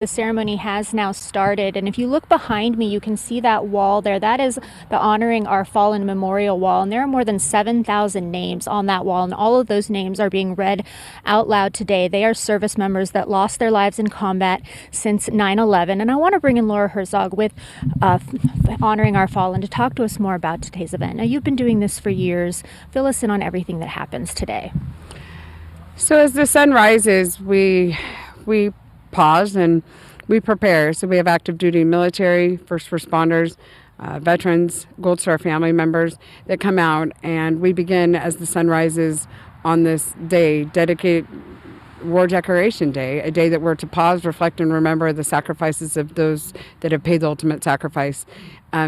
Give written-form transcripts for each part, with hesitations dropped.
The ceremony has now started, and if you look behind me, you can see that wall there. That is the Honoring Our Fallen Memorial Wall, and there are more than 7,000 names on that wall, and all of those names are being read out loud today. They are service members that lost their lives in combat since 9/11, and I want to bring in Laura Herzog with Honoring Our Fallen to talk to us more about today's event. Now, you've been doing this for years. Fill us in on everything that happens today. So as the sun rises, we pause and we prepare. So we have active duty military, first responders, veterans, Gold Star family members that come out, and we begin as the sun rises on this day, dedicated War Declaration Day, a day that we're to pause, reflect, and remember the sacrifices of those that have paid the ultimate sacrifice.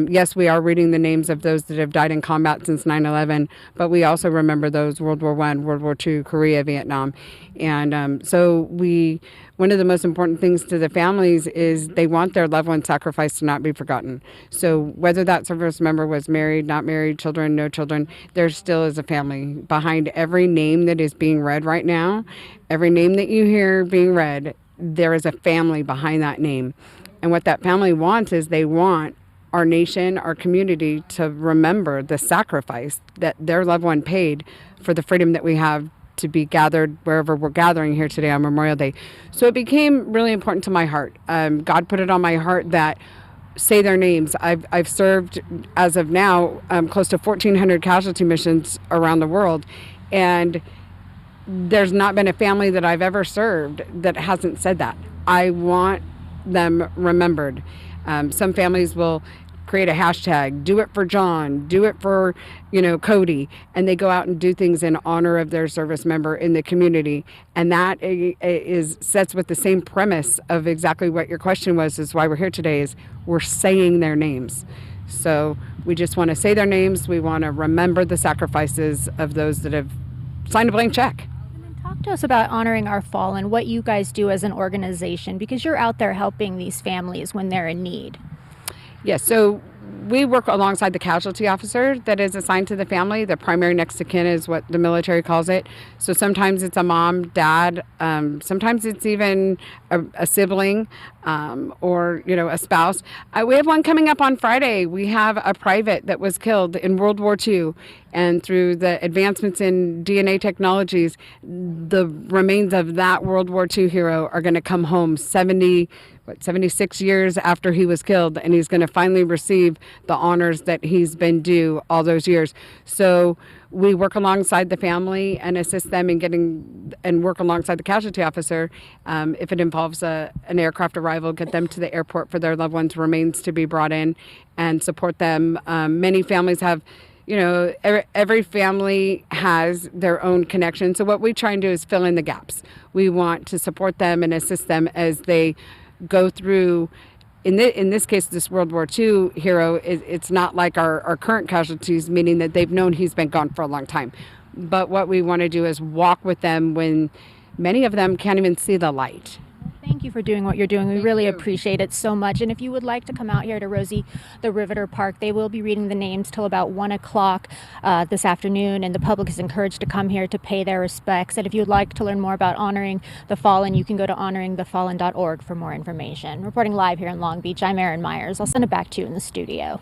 Yes, we are reading the names of those that have died in combat since 9/11, but we also remember those World War I, World War II, Korea, Vietnam. And one of the most important things to the families is they want their loved one's sacrifice to not be forgotten. So whether that service member was married, not married, children, no children, there still is a family behind every name that is being read right now. Every name that you hear being read, there is a family behind that name. And what that family wants is they want our nation, our community to remember the sacrifice that their loved one paid for the freedom that we have to be gathered wherever we're gathering here today on Memorial Day. So it became really important to my heart. God put it on my heart that say their names. I've served, as of now, close to 1,400 casualty missions around the world, and there's not been a family that I've ever served that hasn't said that. I want them remembered. Some families will create a hashtag, do it for John, do it for, Cody, and they go out and do things in honor of their service member in the community. And that sets with the same premise of exactly what your question was, is why we're here today, is we're saying their names. So we just want to say their names. We want to remember the sacrifices of those that have signed a blank check. Talk to us about Honoring Our Fallen, what you guys do as an organization, because you're out there helping these families when they're in need. Yes, so we work alongside the casualty officer that is assigned to the family. The primary next of kin is what the military calls it. So sometimes it's a mom, dad, sometimes it's even a sibling or, a spouse. We have one coming up on Friday. We have a private that was killed in World War II. And through the advancements in DNA technologies, the remains of that World War II hero are going to come home 76 years after he was killed, and he's going to finally receive the honors that he's been due all those years. So we work alongside the family and assist them in and work alongside the casualty officer. If it involves an aircraft arrival, get them to the airport for their loved ones' remains to be brought in and support them. Many families have, every family has their own connection. So what we try and do is fill in the gaps. We want to support them and assist them as they go through, in this case, this World War II hero, it's not like our current casualties, meaning that they've known he's been gone for a long time. But what we want to do is walk with them when many of them can't even see the light. Thank you for doing what you're doing. We really appreciate it so much. And if you would like to come out here to Rosie the Riveter Park, they will be reading the names till about 1 o'clock this afternoon, and the public is encouraged to come here to pay their respects. And if you'd like to learn more about Honoring the Fallen, you can go to honoringthefallen.org for more information. Reporting live here in Long Beach, I'm Erin Myers. I'll send it back to you in the studio.